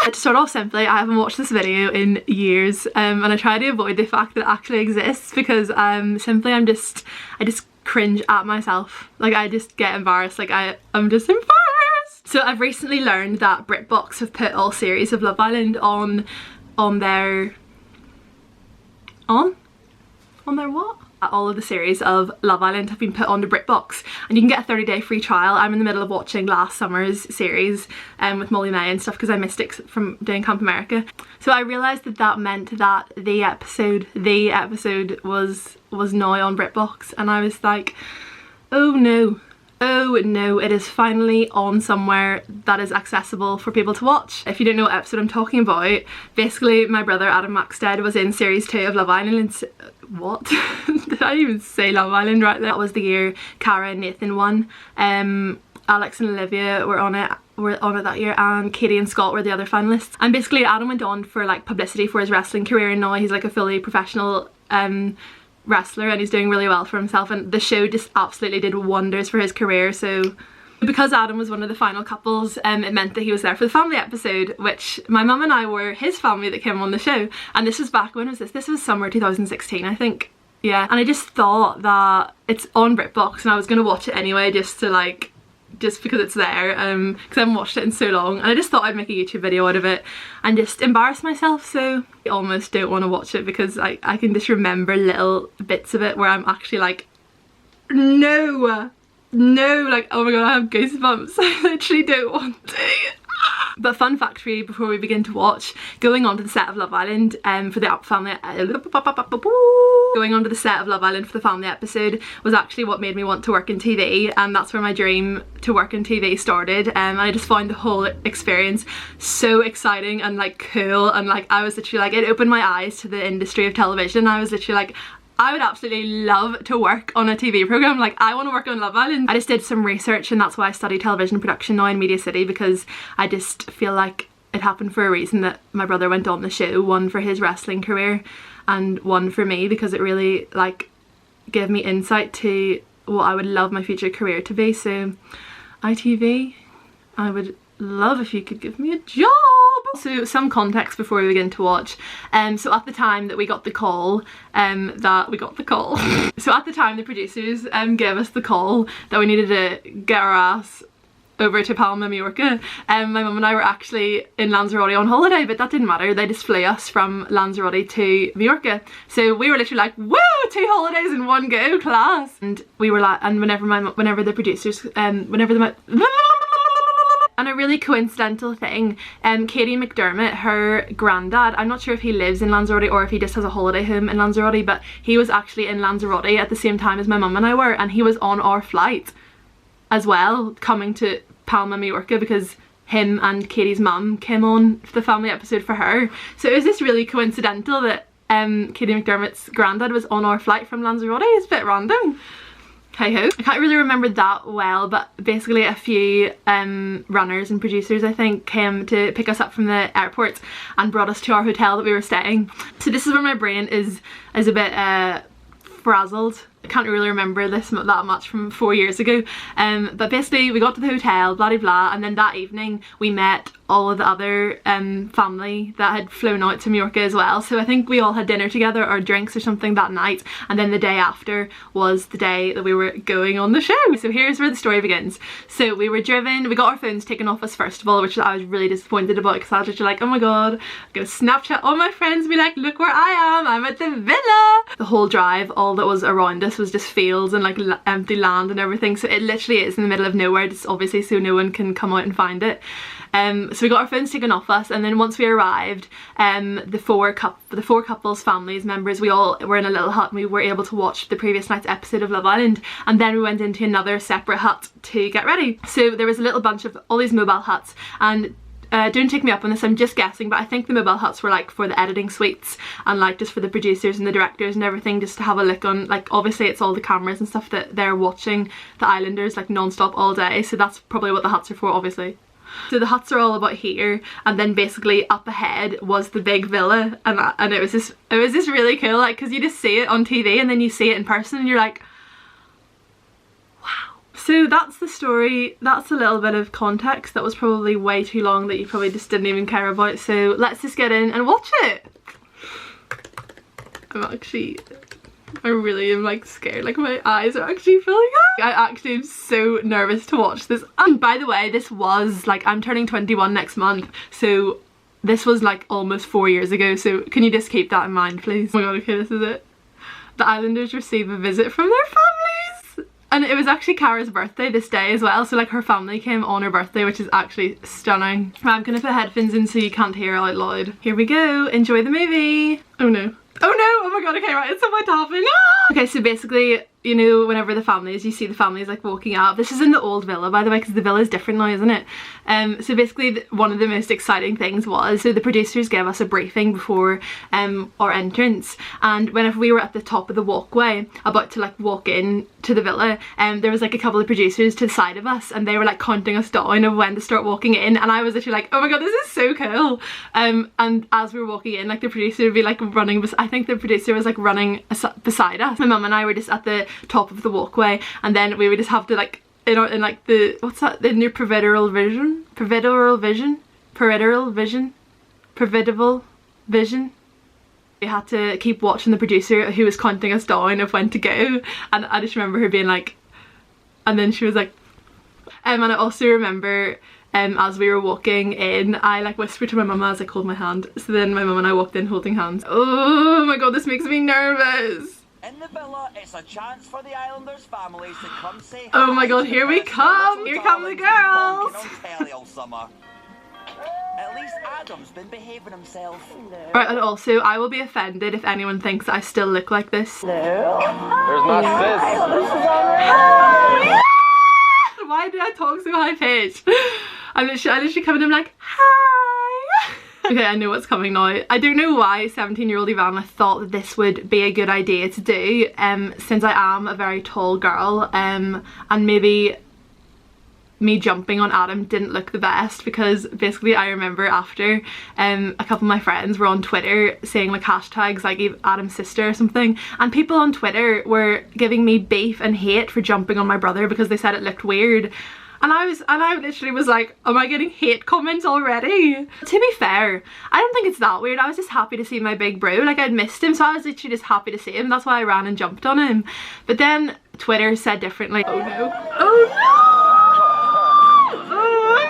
To start off simply, I haven't watched this video in years, and I try to avoid the fact that it actually exists because I just cringe at myself. Like, I just get embarrassed. Like, I'm just embarrassed. So I've recently learned that BritBox have put all series of Love Island on their what? All of the series of Love Island have been put onto BritBox, and you can get a 30-day free trial. I'm in the middle of watching last summer's series with Molly May and stuff because I missed it from doing Camp America. So I realised that meant that the episode was now on BritBox, and I was like, oh no. Oh no, it is finally on somewhere that is accessible for people to watch. If you don't know what episode I'm talking about, basically my brother Adam Maxted was in series 2 of Love Island. What? Did I even say Love Island right there? That was the year Cara and Nathan won. Alex and Olivia were on it that year, and Katie and Scott were the other finalists. And basically Adam went on for like publicity for his wrestling career, and now he's like a fully professional wrestler, and he's doing really well for himself, and the show just absolutely did wonders for his career. So because Adam was one of the final couples, it meant that he was there for the family episode, which my mum and I were his family that came on the show. And this was back, when was this? This was summer 2016, I think. Yeah, and I just thought that it's on BritBox and I was going to watch it anyway just because it's there, because I haven't watched it in so long, and I just thought I'd make a YouTube video out of it and just embarrass myself. So I almost don't want to watch it because I can just remember little bits of it where I'm actually like, no, like, oh my god, I have goosebumps. I literally don't want to. But fun fact for you before we begin to watch, going onto the set of Love Island for the family episode was actually what made me want to work in TV, and that's where my dream to work in TV started. And I just found the whole experience so exciting and like cool, and like I was literally like, it opened my eyes to the industry of television. I was literally like, I would absolutely love to work on a TV programme. Like, I want to work on Love Island. I just did some research, and that's why I study television production now in Media City, because I just feel like it happened for a reason that my brother went on the show, one for his wrestling career and one for me, because it really like gave me insight to what I would love my future career to be. So ITV, I would love if you could give me a job. So some context before we begin to watch. So at the time that we got the call, so at the time the producers gave us the call that we needed to get our ass over to Palma, Mallorca. My mum and I were actually in Lanzarote on holiday, but that didn't matter. They just flew us from Lanzarote to Mallorca. So we were literally like, woo, 2 holidays in one go, class. And we were like, and whenever the producers, and a really coincidental thing, Katie McDermott, her granddad, I'm not sure if he lives in Lanzarote or if he just has a holiday home in Lanzarote, but he was actually in Lanzarote at the same time as my mum and I were, and he was on our flight as well, coming to Palma, Mallorca, because him and Katie's mum came on for the family episode for her. So it was just really coincidental that Katie McDermott's granddad was on our flight from Lanzarote. It's a bit random. Hey ho. I can't really remember that well, but basically a few runners and producers, I think, came to pick us up from the airport and brought us to our hotel that we were staying. So this is where my brain is a bit frazzled. I can't really remember this that much from 4 years ago, but basically we got to the hotel, blah blah, and then that evening we met all of the other family that had flown out to Mallorca as well. So I think we all had dinner together or drinks or something that night, and then the day after was the day that we were going on the show. So here's where the story begins. So we were driven, we got our phones taken off us first of all, which I was really disappointed about, because I was literally like, oh my god, I'm gonna Snapchat all my friends and be like, look where I am, I'm at the villa. The whole drive, all that was around us was just fields and like empty land and everything, so it literally is in the middle of nowhere, just obviously so no one can come out and find it. So we got our phones taken off us, and then once we arrived, the four couples, families, members, we all were in a little hut, and we were able to watch the previous night's episode of Love Island, and then we went into another separate hut to get ready. So there was a little bunch of all these mobile huts, and don't take me up on this, I'm just guessing, but I think the mobile huts were like for the editing suites and like just for the producers and the directors and everything, just to have a look on, like obviously it's all the cameras and stuff that they're watching the islanders like non-stop all day, so that's probably what the huts are for, obviously. So the huts are all about here, and then basically up ahead was the big villa, and it was just really cool, like, because you just see it on TV and then you see it in person and you're like, wow. So that's the story. That's a little bit of context that was probably way too long that you probably just didn't even care about. So let's just get in and watch it. I really am like scared, like my eyes are actually filling up. I actually am so nervous to watch this. And by the way, this was like, I'm turning 21 next month, so this was like almost 4 years ago, so can you just keep that in mind, please? Oh my god, okay, this is it. The Islanders receive a visit from their families. And it was actually Cara's birthday this day as well, so like her family came on her birthday, which is actually stunning. I'm gonna put headphones in so you can't hear out loud. Here we go, enjoy the movie. Oh no. Oh no, oh my god, okay, right, it's so much happening. Ah! Okay, so basically, you know, whenever the families, you see the families like walking out. This is in the old villa, by the way, because the villa is different now, isn't it? So basically, one of the most exciting things was, so the producers gave us a briefing before our entrance, and whenever we were at the top of the walkway, about to like walk in to the villa, there was like a couple of producers to the side of us, and they were like counting us down of when to start walking in, and I was literally like, oh my god, this is so cool. And as we were walking in, like the producer would be like running, I think the producer was like running beside us. My mum and I were just at the top of the walkway, and then we would just have to like in like the, what's that, in your peripheral vision, we had to keep watching the producer who was counting us down of when to go, and I just remember her being like, and then she was like, and I also remember as we were walking in, I like whispered to my mum as I hold my hand, so then my mum and I walked in holding hands. Oh my god, this makes me nervous. In the villa, it's a chance for the Islanders' families to come say hi. Oh my god, here we come! Here come the girls! At least Adam's been behaving himself. Right, and also, I will be offended if anyone thinks I still look like this. There's my sis. Why did I talk so high pitched? I literally come in and I'm like, hi! Okay, I know what's coming now. I don't know why 17-year-old Ivana thought that this would be a good idea to do, since I am a very tall girl, and maybe me jumping on Adam didn't look the best, because basically I remember after a couple of my friends were on Twitter saying like hashtags like Adam's sister or something, and people on Twitter were giving me beef and hate for jumping on my brother because they said it looked weird. And I literally was like, am I getting hate comments already? To be fair, I don't think it's that weird. I was just happy to see my big bro. Like, I'd missed him, so I was literally just happy to see him. That's why I ran and jumped on him. But then Twitter said differently. Oh no. Oh no! Oh my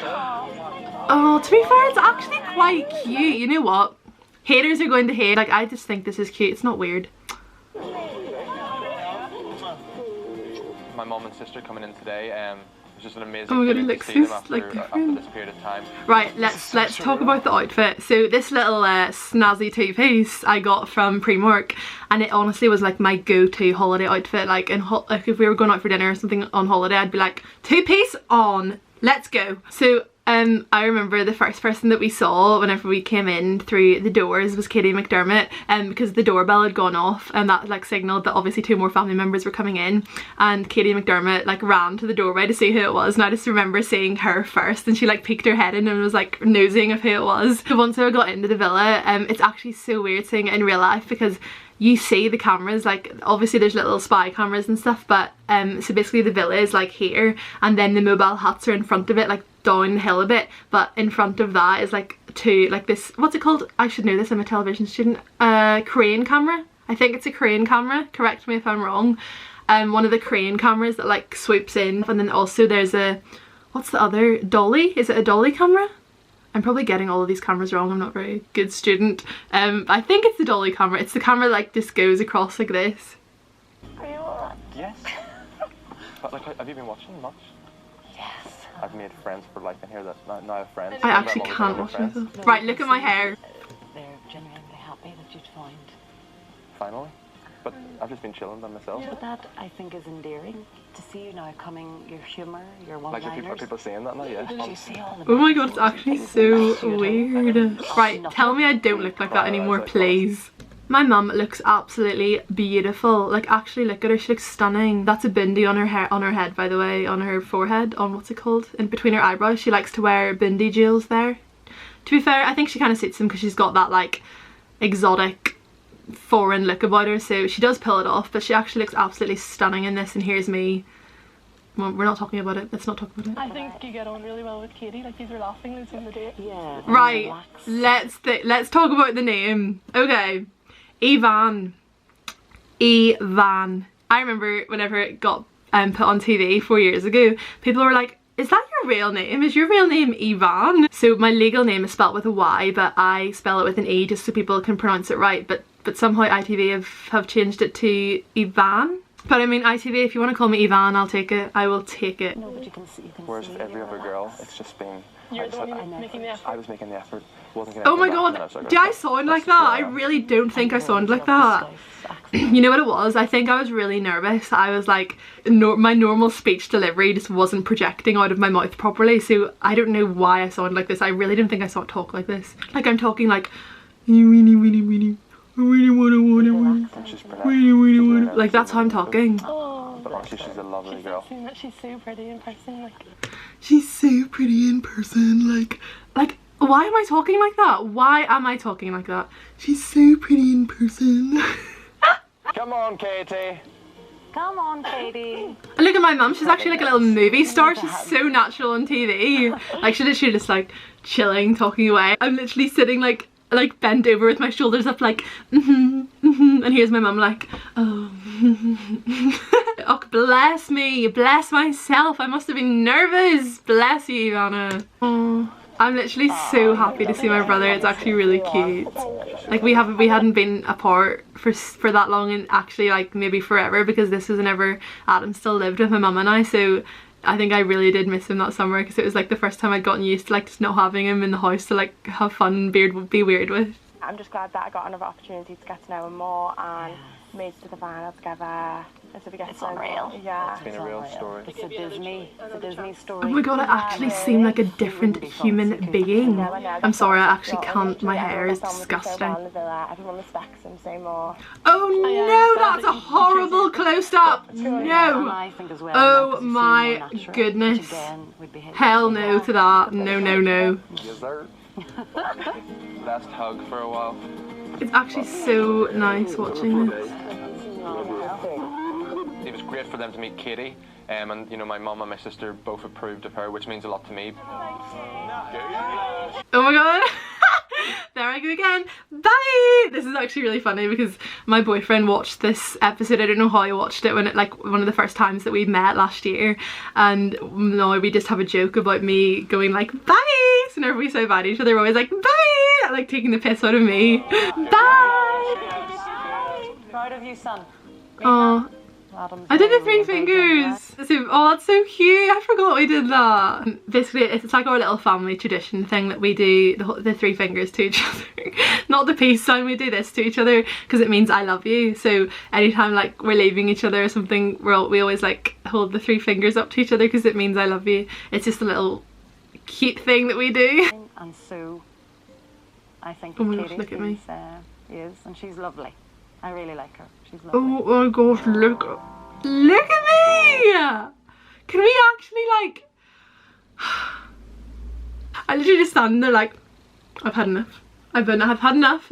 god! Oh, to be fair, it's actually quite cute. You know what? Haters are going to hate. Like, I just think this is cute. It's not weird. My mom and sister coming in today. It's just an amazing oh my god, it to looks see them so after, like after this period of time. Right, let's talk about the outfit. So this little snazzy two-piece I got from Primark, and it honestly was like my go-to holiday outfit. Like like if we were going out for dinner or something on holiday, I'd be like, two-piece on, let's go. So I remember the first person that we saw whenever we came in through the doors was Katie McDermott, because the doorbell had gone off and that like signaled that obviously 2 more family members were coming in, and Katie McDermott like ran to the doorway to see who it was, and I just remember seeing her first, and she like peeked her head in and was like nosing of who it was. So once I got into the villa, it's actually so weird seeing it in real life, because you see the cameras, like obviously there's little spy cameras and stuff, but so basically the villa is like here, and then the mobile huts are in front of it, like down the hill a bit, but in front of that is like this, what's it called? I should know this, I'm a television student. Crane camera? I think it's a crane camera, correct me if I'm wrong. One of the crane cameras that like swoops in, and then also there's a, what's the other, dolly? Is it a dolly camera? I'm probably getting all of these cameras wrong, I'm not a very good student. I think it's the dolly camera. It's the camera like just goes across like this. Are you on? Yes. But like, have you been watching much? Yes. I've made friends for life in here that now I have friends. I actually can't watch myself. Right, look at my hair. They're genuinely happy that you'd found. Finally. But I've just been chilling by myself. But that, I think, is endearing. To see you now coming, your humour, your Like, are people saying that now? Yeah. Do you see all the Oh my god, it's actually so weird. Right, tell me I don't look like that anymore, please. My mum looks absolutely beautiful. Like, actually look at her, she looks stunning. That's a bindi on her hair, on her head, by the way, on her forehead, on what's it called? In between her eyebrows. She likes to wear bindi jewels there. To be fair, I think she kind of suits them because she's got that like exotic foreign look about her, so she does pull it off, but she actually looks absolutely stunning in this. And here's me Well, we're not talking about it. Let's not talk about it. I think you get on really well with Katie. Like, you were laughing loads on the date. Yeah. Right. Relax. Let's talk about the name. Okay. Evan. Evan. I remember whenever it got put on TV 4 years ago, people were like, is that your real name? Is your real name Evan? So my legal name is spelled with a Y, but I spell it with an E just so people can pronounce it right. But somehow ITV have changed it to Evan. But I mean, ITV, if you want to call me Evan, I'll take it. I will take it. No, but you can see. Whereas with every other girl, it's just been... You're the one making the effort. I was making the effort. Wasn't Oh my god, do I sound like that? I really don't think I sound like that. You know what it was? I think I was really nervous. I was like, my normal speech delivery just wasn't projecting out of my mouth properly, so I don't know why I sound like this. I really don't think I talk like this. Like I'm talking like, like that's how I'm talking. Oh, But honestly, she's a lovely girl. saying that she's so pretty in person. Like, She's so pretty in person. Like, why am I talking like that? Why am I talking like that? She's so pretty in person. Come on, Katie. Come on, Katie. And look at my mum, she's actually like a little movie star. She's so natural on TV. Like she's literally just like chilling, talking away. I'm literally sitting like bent over with my shoulders up like and here's my mum like, oh. Oh bless me, bless myself, I must have been nervous. Bless you, Ivana. Oh, I'm literally so happy to see my brother. It's actually really cute. Like we hadn't been apart for that long, and actually like maybe forever, because this was whenever Adam still lived with my mum and I, so I think I really did miss him that summer, because it was like the first time I'd gotten used to like just not having him in the house to like have fun and be weird with. I'm just glad that I got another opportunity to get to know him more and made it to the final together. And so we get It's to know unreal. him. Yeah. It's been a real story. It's a Disney story. Oh my god, I actually seem like a different human being. I'm sorry, I actually can't. My hair is disgusting. Everyone respects him so more. Oh no, that's a horrible close-up. No. I think as well, Oh because you seem my more natural, which goodness. again would be his. Hell no to that. No, no, no. Dessert. Last hug for a while. It's actually so nice watching this. It was great for them to meet Katie, and you know, my mum and my sister both approved of her, which means a lot to me. Oh my god. There I go again. Bye! This is actually really funny because my boyfriend watched this episode. I don't know how he watched it, when it like one of the first times that we met last year, and now we just have a joke about me going like bye. So whenever we say bye to each other, we're always like bye, like taking the piss out of me. Bye! Proud of you, son. Oh, I did the three fingers. Oh, that's so cute. I forgot we did that. Basically, it's like our little family tradition thing that we do the three fingers to each other. Not the peace sign, we do this to each other because it means I love you. So anytime like we're leaving each other or something, we always like hold the three fingers up to each other because it means I love you. It's just a little cute thing that we do. And Sue, I think Oh my gosh, Katie look at me. is, and she's lovely. I really like her. She's lovely. Oh my gosh, look at me! Can we actually like... I literally just stand there like, I've had enough. I've had enough.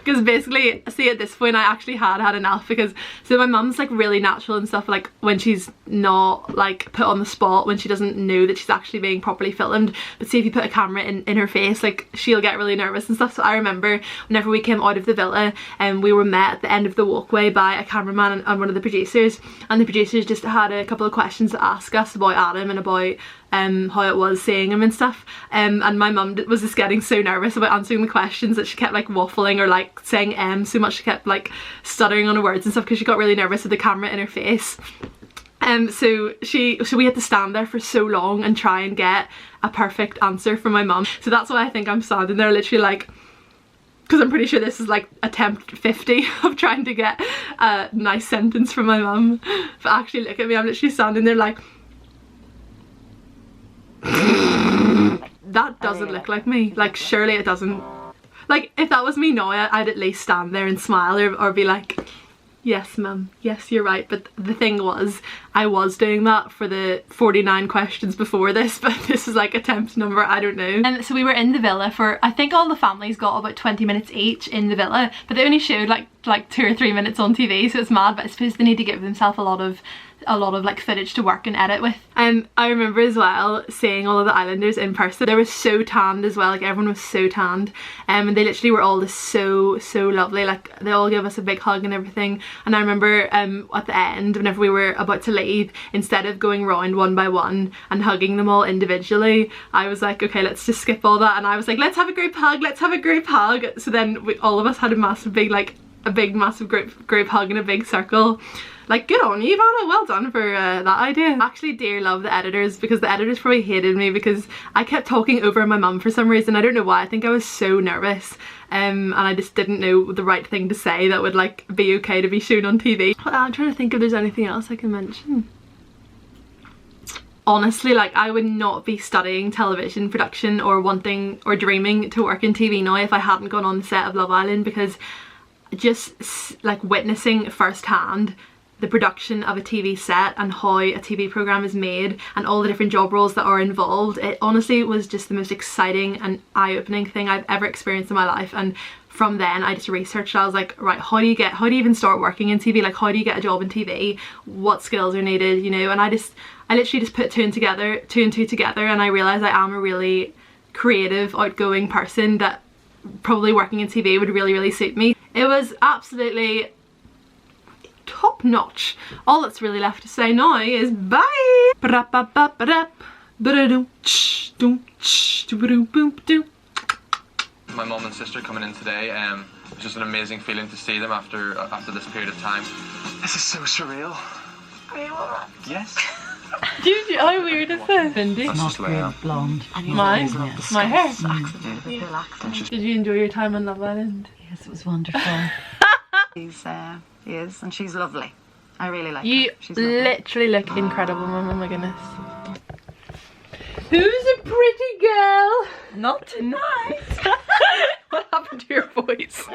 Because basically, see, at this point I actually had enough, because so my mum's like really natural and stuff, like when she's not like put on the spot, when she doesn't know that she's actually being properly filmed. But see, if you put a camera in her face, like she'll get really nervous and stuff. So I remember whenever we came out of the villa and we were met at the end of the walkway by a cameraman and one of the producers, and the producers just had a couple of questions to ask us about Adam and about how it was seeing him and stuff, and my mum was just getting so nervous about answering the questions that she kept like waffling or like saying so much. She kept like stuttering on her words and stuff because she got really nervous with the camera in her face. So we had to stand there for so long and try and get a perfect answer from my mum. So that's why I think I'm standing there literally like, because I'm pretty sure this is like attempt 50 of trying to get a nice sentence from my mum. But actually look at me, I'm literally standing there like, that doesn't look like me. Like surely it doesn't. Like if that was me now, I'd at least stand there and smile or be like, yes mum, yes you're right. But the thing was, I was doing that for the 49 questions before this, but this is like attempt number, I don't know. And so we were in the villa for, I think all the families got about 20 minutes each in the villa, but they only showed like 2 or 3 minutes on TV, so it's mad. But I suppose they need to give themselves a lot of a lot of like footage to work and edit with. I remember as well seeing all of the islanders in person. They were so tanned as well, like everyone was so tanned, and they literally were all just so lovely. Like they all gave us a big hug and everything. And I remember at the end, whenever we were about to leave, instead of going round one by one and hugging them all individually, I was like, okay, let's just skip all that, and I was like, let's have a group hug, let's have a group hug. So then all of us had a massive group hug in a big circle. Like, good on you, Ivana, well done for that idea. I actually dear love the editors, because the editors probably hated me because I kept talking over my mum for some reason. I don't know why. I think I was so nervous and I just didn't know the right thing to say that would like be okay to be shown on TV. I'm trying to think if there's anything else I can mention. Honestly, like I would not be studying television production or wanting or dreaming to work in TV now if I hadn't gone on the set of Love Island, because just like witnessing firsthand the production of a TV set and how a TV program is made and all the different job roles that are involved, it honestly was just the most exciting and eye-opening thing I've ever experienced in my life. And from then I just researched. I was like, right, how do you even start working in TV? Like, how do you get a job in TV? What skills are needed, you know? And I literally just put two and two together, and I realized I am a really creative, outgoing person that probably working in TV would really suit me. It was absolutely top notch. All that's really left to say now is bye. My mum and sister coming in today, it's just an amazing feeling to see them after this period of time. This is so surreal. Yes. Dude, how weird is this? Cindy? That's just the way I am. Blonde. My hair? Yeah. Did you enjoy your time on Love Island? Yes, it was wonderful. He is, and she's lovely. I really like you her. She's lovely. Literally look incredible, Mum. Oh my goodness. Who's a pretty girl? Not tonight. What happened to your voice?